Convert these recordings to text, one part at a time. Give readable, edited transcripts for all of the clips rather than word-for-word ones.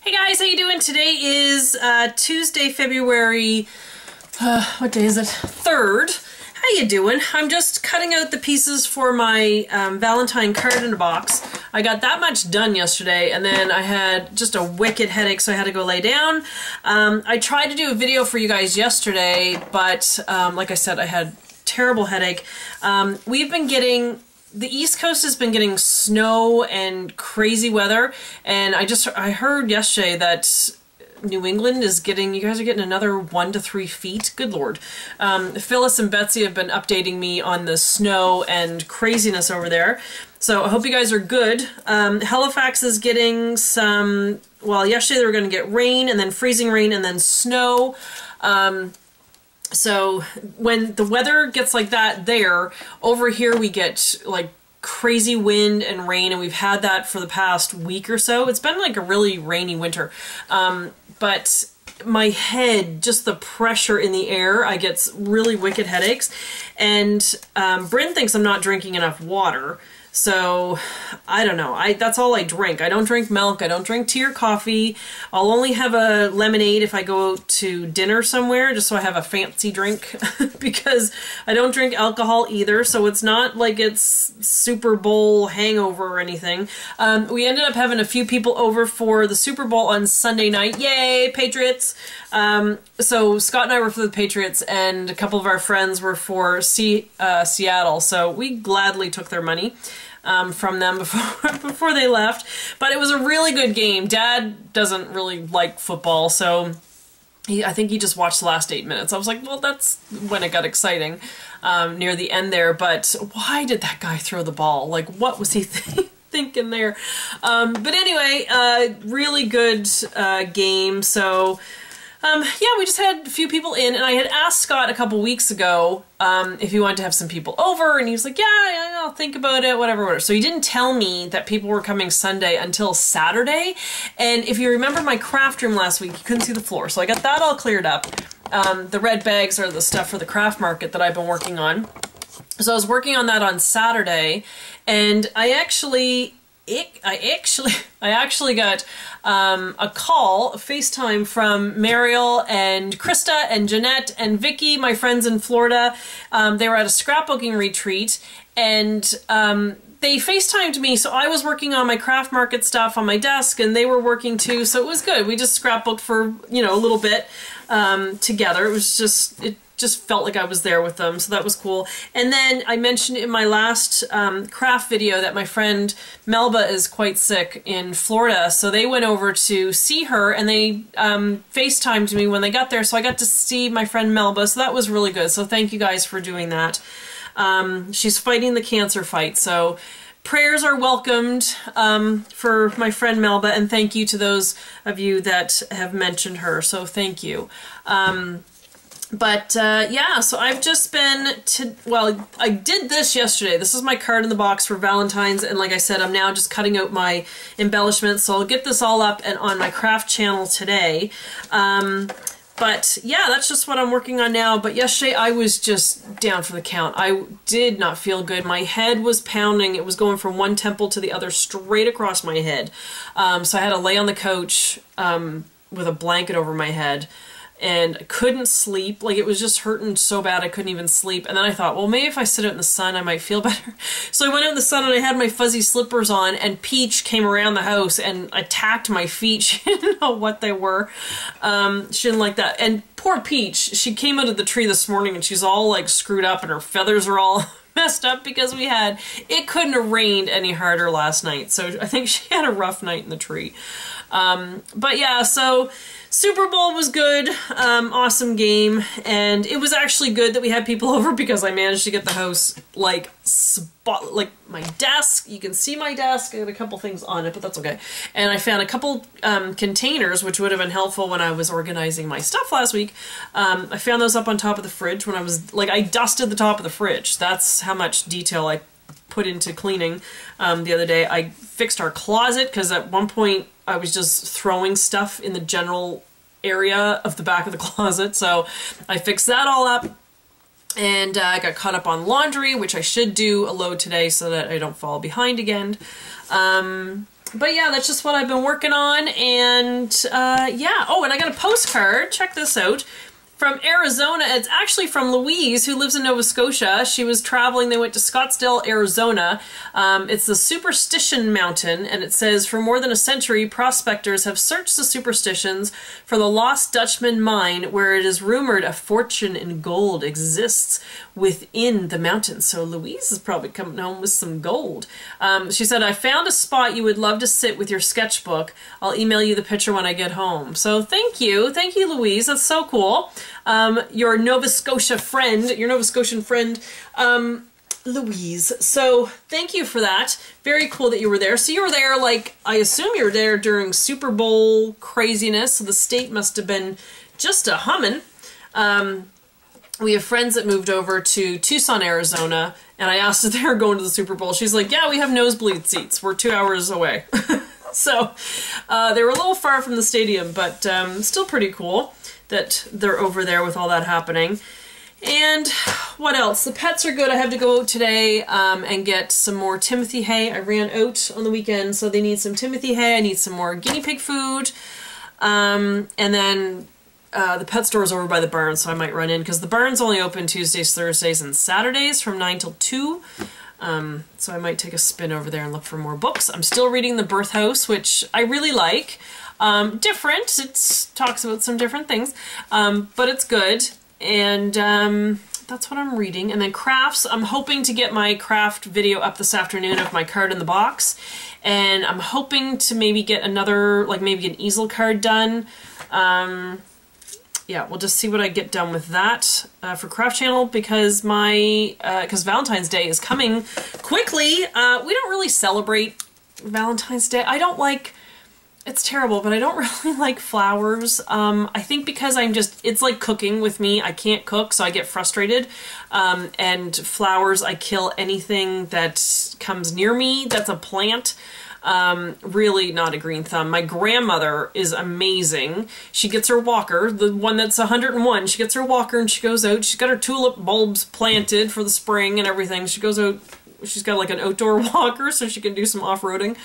Hey guys, how you doing? Today is Tuesday, February, what day is it? 3rd. How you doing? I'm just cutting out the pieces for my Valentine card in a box. I got that much done yesterday, and then I had just a wicked headache, so I had to go lay down. I tried to do a video for you guys yesterday, but like I said, I had a terrible headache. We've been getting... The East Coast has been getting snow and crazy weather, and I heard yesterday that New England is getting, you guys are getting another 1 to 3 feet. Good Lord. Phyllis and Betsy have been updating me on the snow and craziness over there. So I hope you guys are good. Halifax is getting some, well, yesterday they were going to get rain and then freezing rain and then snow. So when the weather gets like that there, over here we get like crazy wind and rain, and we've had that for the past week or so. It's been like a really rainy winter. But my head, just the pressure in the air, I get really wicked headaches. And Bryn thinks I'm not drinking enough water. So, I don't know. That's all I drink. I don't drink milk. I don't drink tea or coffee. I'll only have a lemonade if I go to dinner somewhere, just so I have a fancy drink, because I don't drink alcohol either, so it's not like it's Super Bowl hangover or anything. We ended up having a few people over for the Super Bowl on Sunday night. Yay, Patriots! So Scott and I were for the Patriots, and a couple of our friends were for Seattle, so we gladly took their money from them before they left. But it was a really good game. Dad doesn't really like football, so I think he just watched the last 8 minutes. I was like, well, that's when it got exciting, near the end there. But why did that guy throw the ball? Like, what was he thinking there? But anyway, really good game. So yeah, we just had a few people in, and I had asked Scott a couple weeks ago if he wanted to have some people over, and he was like, yeah, I'll think about it, whatever. So he didn't tell me that people were coming Sunday until Saturday, and if you remember my craft room last week, you couldn't see the floor, so I got that all cleared up. The red bags are the stuff for the craft market that I've been working on. So I was working on that on Saturday, and I actually got a call, a FaceTime from Mariel and Krista and Jeanette and Vicky, my friends in Florida. They were at a scrapbooking retreat, and they FaceTimed me, so I was working on my craft market stuff on my desk, and they were working too, so it was good. We just scrapbooked for, you know, a little bit together. It was just... It felt like I was there with them, so that was cool. And then I mentioned in my last craft video that my friend Melba is quite sick in Florida, so they went over to see her, and they FaceTimed me when they got there, so I got to see my friend Melba, so that was really good. So thank you guys for doing that. She's fighting the cancer fight, so prayers are welcomed for my friend Melba, and thank you to those of you that have mentioned her, so thank you. But yeah, so I've just been well, I did this yesterday. This is my card in the box for Valentine's, and like I said, I'm now just cutting out my embellishments, so I'll get this all up and on my craft channel today. But yeah, that's just what I'm working on now. But yesterday I was just down for the count. I did not feel good. My head was pounding. It was going from one temple to the other straight across my head. So I had to lay on the couch with a blanket over my head, and I couldn't sleep. Like, it was just hurting so bad I couldn't even sleep. And then I thought, well, maybe if I sit out in the sun I might feel better. So I went out in the sun, and I had my fuzzy slippers on, and Peach came around the house and attacked my feet. She didn't know what they were. She didn't like that. And poor Peach, she came out of the tree this morning, and she's all like screwed up, and her feathers are all messed up because it couldn't have rained any harder last night. So I think she had a rough night in the tree. But yeah, so Super Bowl was good, awesome game, and it was actually good that we had people over, because I managed to get the house, like, like my desk, you can see my desk, I got a couple things on it, but that's okay, and I found a couple containers, which would have been helpful when I was organizing my stuff last week. I found those up on top of the fridge when I was, like, I dusted the top of the fridge. That's how much detail I put into cleaning the other day. I fixed our closet, because at one point I was just throwing stuff in the general area of the back of the closet, so I fixed that all up, and I got caught up on laundry, which I should do a load today so that I don't fall behind again. But yeah, that's just what I've been working on, and yeah. Oh, and I got a postcard. Check this out. From Arizona. It's actually from Louise, who lives in Nova Scotia. She was traveling. They went to Scottsdale, Arizona. It's the Superstition Mountain, and it says, for more than a century, prospectors have searched the superstitions for the lost Dutchman mine, where it is rumored a fortune in gold exists within the mountains. So Louise is probably coming home with some gold. She said, I found a spot you would love to sit with your sketchbook. I'll email you the picture when I get home. So thank you. Thank you, Louise. That's so cool. Your Nova Scotian friend, Louise. So thank you for that. Very cool that you were there. So you were there, like, I assume you were there during Super Bowl craziness. So the state must have been just a humming. We have friends that moved over to Tucson, Arizona, and I asked if they were going to the Super Bowl. She's like, yeah, we have nosebleed seats. We're 2 hours away. So they were a little far from the stadium, but still pretty cool that they're over there with all that happening. And what else? The pets are good. I have to go out today and get some more Timothy hay. I ran out on the weekend, so they need some Timothy hay. I need some more guinea pig food. And then the pet store is over by the barn, so I might run in, because the barn's only open Tuesdays, Thursdays, and Saturdays from 9 till 2. So I might take a spin over there and look for more books. I'm still reading The Birth House, which I really like. Different. It talks about some different things, but it's good. And that's what I'm reading. And then crafts. I'm hoping to get my craft video up this afternoon of my card in the box. And I'm hoping to maybe get another, like maybe an easel card done. Yeah, we'll just see what I get done with that for Craft Channel, because because Valentine's Day is coming quickly. We don't really celebrate Valentine's Day. I don't like, it's terrible, but I don't really like flowers. I think because it's like cooking with me. I can't cook, so I get frustrated. And flowers, I kill anything that comes near me that's a plant. Really not a green thumb. My grandmother is amazing. She gets her walker, the one that's 101. She gets her walker and she goes out. She's got her tulip bulbs planted for the spring and everything. She goes out. She's got like an outdoor walker so she can do some off-roading.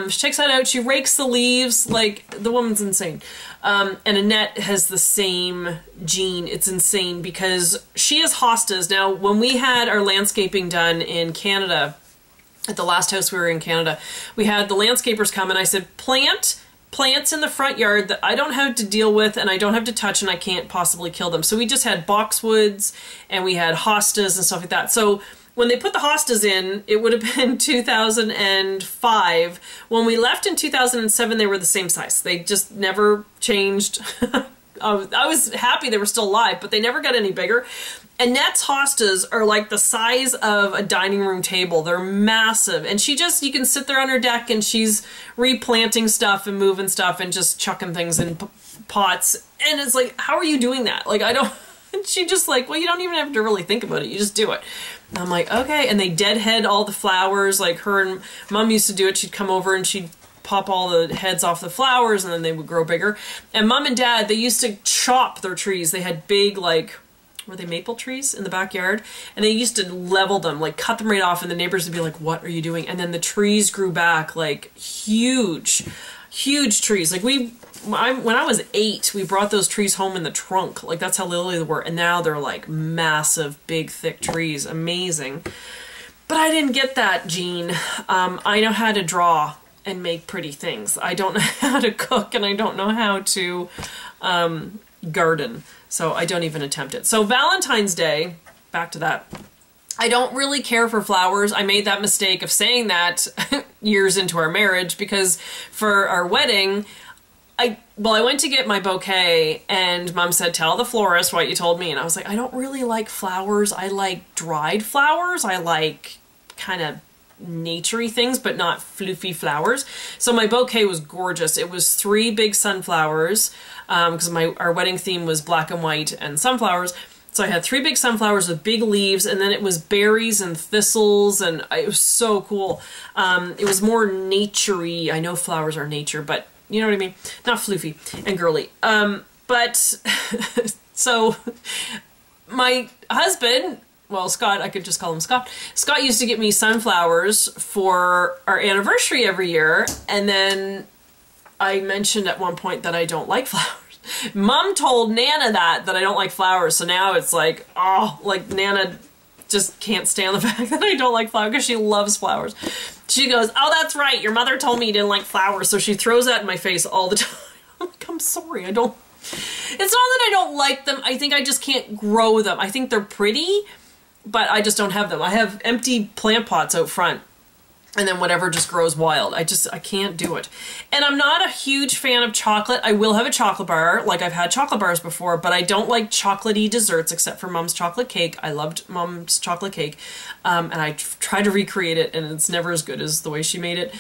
She takes that out. She rakes the leaves. Like, the woman's insane. And Annette has the same gene. It's insane because she has hostas. Now, when we had our landscaping done in Canada, at the last house we were in Canada, we had the landscapers come and I said, plants in the front yard that I don't have to deal with and I don't have to touch and I can't possibly kill them. So we just had boxwoods and we had hostas and stuff like that. So when they put the hostas in, it would have been 2005. When we left in 2007, they were the same size. They just never changed. I was happy they were still alive, but they never got any bigger. Annette's hostas are like the size of a dining room table. They're massive. And you can sit there on her deck and she's replanting stuff and moving stuff and just chucking things in pots. And it's like, how are you doing that? Like, I don't, and she just like, well, you don't even have to really think about it. You just do it. And I'm like, okay. And they deadhead all the flowers. Like, her and Mom used to do it. She'd come over and she'd pop all the heads off the flowers and then they would grow bigger. And Mom and Dad, they used to chop their trees. They had big, like, were they maple trees in the backyard? And they used to level them, like cut them right off, and the neighbors would be like, what are you doing? And then the trees grew back like huge, huge trees. Like when I was 8, we brought those trees home in the trunk. Like, that's how little they were. And now they're like massive, big, thick trees. Amazing. But I didn't get that gene. I know how to draw and make pretty things. I don't know how to cook, and I don't know how to garden. So I don't even attempt it. So Valentine's Day, back to that. I don't really care for flowers. I made that mistake of saying that years into our marriage, because for our wedding, I went to get my bouquet and Mom said, tell the florist what you told me. And I was like, I don't really like flowers. I like dried flowers. I like kind of naturey things, but not floofy flowers. So my bouquet was gorgeous. It was 3 big sunflowers, because our wedding theme was black and white and sunflowers. So I had 3 big sunflowers with big leaves, and then it was berries and thistles, and it was so cool. It was more naturey. I know flowers are nature, but you know what I mean? Not floofy and girly. But so my husband well, Scott, I could just call him Scott. Scott used to get me sunflowers for our anniversary every year, and then I mentioned at one point that I don't like flowers. Mom told Nana that I don't like flowers, so now it's like, oh, like Nana just can't stand the fact that I don't like flowers because she loves flowers. She goes, oh, that's right, your mother told me you didn't like flowers, so she throws that in my face all the time. I'm like, I'm sorry, I don't. It's not that I don't like them, I think I just can't grow them. I think they're pretty, but I just don't have them. I have empty plant pots out front, and then whatever just grows wild. I can't do it. And I'm not a huge fan of chocolate. I will have a chocolate bar, like I've had chocolate bars before, but I don't like chocolatey desserts except for Mom's chocolate cake. I loved Mom's chocolate cake, and I tried to recreate it, and it's never as good as the way she made it.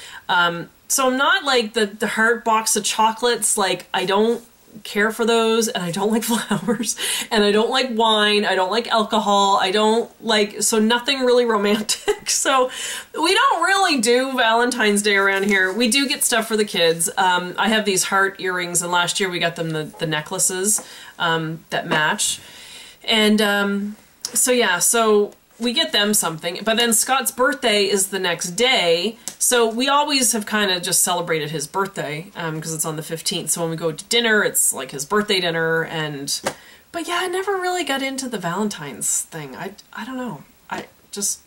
So I'm not like the heart box of chocolates, like I don't care for those, and I don't like flowers, and I don't like wine, I don't like alcohol, I don't like, so nothing really romantic. So we don't really do Valentine's Day around here. We do get stuff for the kids. I have these heart earrings, and last year we got them the necklaces that match, and so yeah, so we get them something, but then Scott's birthday is the next day, so we always have kind of just celebrated his birthday, because it's on the 15th, so when we go to dinner, it's like his birthday dinner, but yeah, I never really got into the Valentine's thing. I don't know, I just,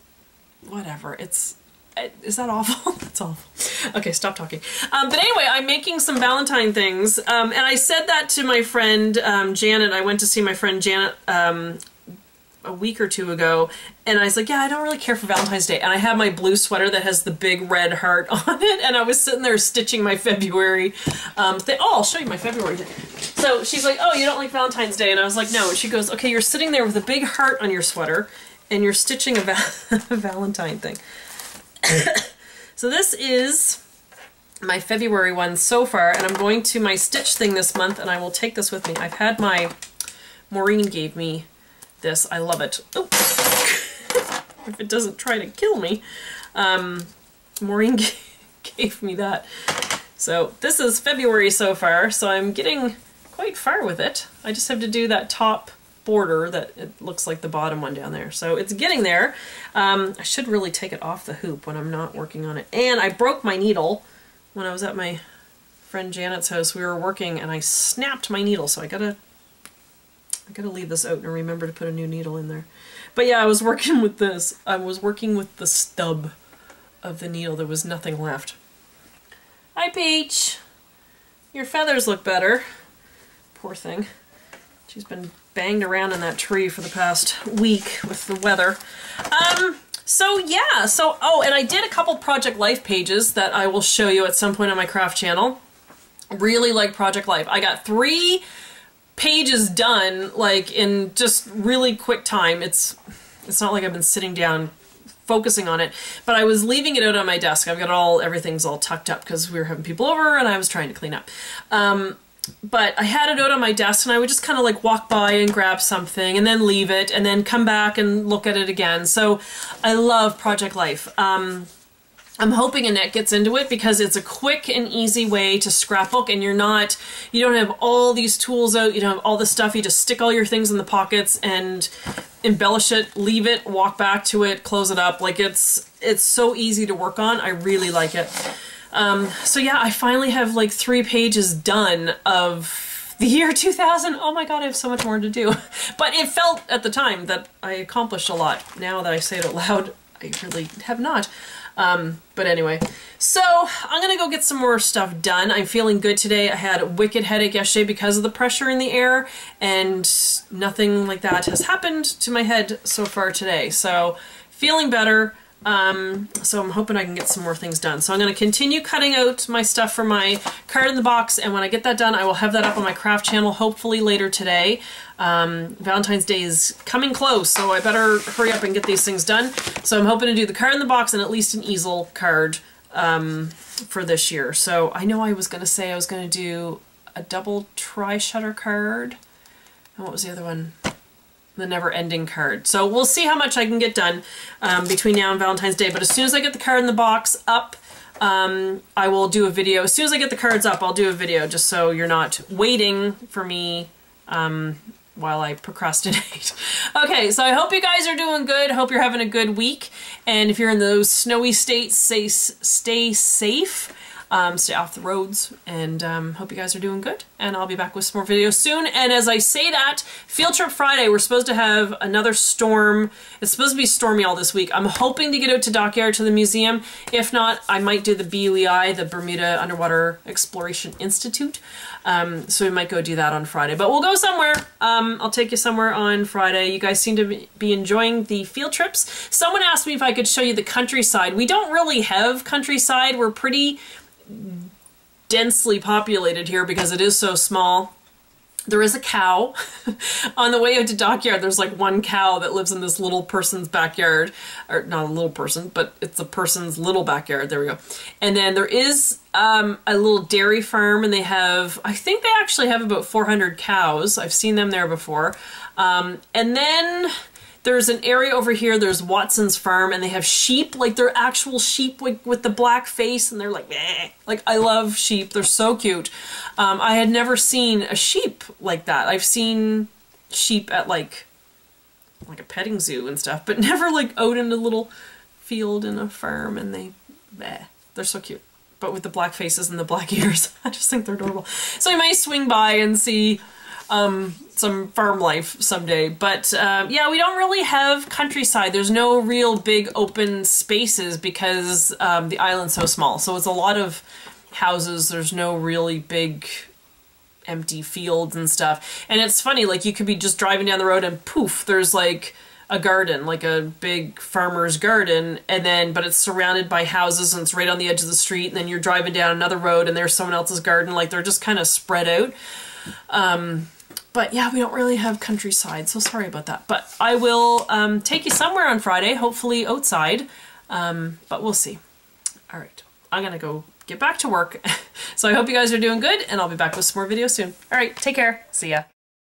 whatever, is that awful? That's awful. Okay, stop talking. But anyway, I'm making some Valentine things, and I said that to my friend Janet. I went to see my friend Janet a week or two ago, and I was like, yeah, I don't really care for Valentine's Day, and I have my blue sweater that has the big red heart on it, and I was sitting there stitching my February thing. Oh, I'll show you my February thing. So she's like, oh, you don't like Valentine's Day? And I was like, no. And she goes, okay, you're sitting there with a big heart on your sweater, and you're stitching a Valentine thing. So this is my February one so far, and I'm going to my stitch thing this month, and I will take this with me. I've had Maureen gave me this. I love it. Oh. If it doesn't try to kill me. Maureen gave me that. So this is February so far, so I'm getting quite far with it. I just have to do that top border that it looks like the bottom one down there. So it's getting there. I should really take it off the hoop when I'm not working on it. And I broke my needle when I was at my friend Janet's house. We were working and I snapped my needle, so I gotta leave this out and remember to put a new needle in there. But yeah, I was working with this. I was working with the stub of the needle. There was nothing left. Hi, Peach. Your feathers look better. Poor thing. She's been banged around in that tree for the past week with the weather. So yeah, oh, and I did a couple Project Life pages that I will show you at some point on my craft channel. Really like Project Life. I got 3 pages done, like, in just really quick time. It's not like I've been sitting down focusing on it, but I was leaving it out on my desk. I've got everything's all tucked up because we were having people over and I was trying to clean up. But I had it out on my desk and I would just kind of like walk by and grab something and then leave it and then come back and look at it again. So I love Project Life. I'm hoping Annette gets into it because it's a quick and easy way to scrapbook, and you don't have all these tools out, you don't have all the stuff, you just stick all your things in the pockets and embellish it, leave it, walk back to it, close it up. Like it's so easy to work on. I really like it. So yeah, I finally have like 3 pages done of the year 2000. Oh my god, I have so much more to do. But it felt at the time that I accomplished a lot. Now that I say it out loud, I really have not. But anyway, so I'm gonna go get some more stuff done. I'm feeling good today. I had a wicked headache yesterday because of the pressure in the air, and nothing like that has happened to my head so far today. So feeling better. So I'm hoping I can get some more things done. So I'm going to continue cutting out my stuff for my card in the box, and when I get that done, I will have that up on my craft channel hopefully later today. Valentine's Day is coming close, so I better hurry up and get these things done. So I'm hoping to do the card in the box and at least an easel card for this year. So I know I was going to say I was going to do a double tri-shutter card. And what was the other one? The never-ending card. So we'll see how much I can get done between now and Valentine's Day. But as soon as I get the card in the box up, I will do a video. As soon as I get the cards up, I'll do a video just so you're not waiting for me while I procrastinate. Okay, so I hope you guys are doing good. Hope you're having a good week. And if you're in those snowy states, stay safe. Stay off the roads, and hope you guys are doing good, and I'll be back with some more videos soon. And as I say that, Field Trip Friday, we're supposed to have another storm. It's supposed to be stormy all this week. I'm hoping to get out to Dockyard to the museum. If not, I might do the BUEI, the Bermuda Underwater Exploration Institute. So we might go do that on Friday, but we'll go somewhere. I'll take you somewhere on Friday. You guys seem to be enjoying the field trips. Someone asked me if I could show you the countryside. We don't really have countryside. We're pretty densely populated here because it is so small. There is a cow. On the way out to Dockyard, there's like one cow that lives in this little person's backyard. Or not a little person, but it's a person's little backyard. There we go. And then there is a little dairy farm, and they have, I think they actually have about 400 cows. I've seen them there before. And then there's an area over here, there's Watson's Farm, and they have sheep, like they're actual sheep with the black face, and they're like, meh. Like, I love sheep, they're so cute. I had never seen a sheep like that. I've seen sheep at like a petting zoo and stuff, but never like out in a little field in a farm, and they're so cute. But with the black faces and the black ears, I just think they're adorable. So you might swing by and see some farm life someday, but yeah, we don't really have countryside. There's no real big open spaces because the island's so small, so it's a lot of houses. There's no really big empty fields and stuff. And it's funny, like you could be just driving down the road and poof, there's like a garden, like a big farmer's garden, and then but it's surrounded by houses and it's right on the edge of the street, and then you're driving down another road and there's someone else's garden. Like they're just kind of spread out. But yeah, we don't really have countryside, so sorry about that. But I will take you somewhere on Friday, hopefully outside, but we'll see. All right, I'm gonna go get back to work. So I hope you guys are doing good, and I'll be back with some more videos soon. All right, take care. See ya.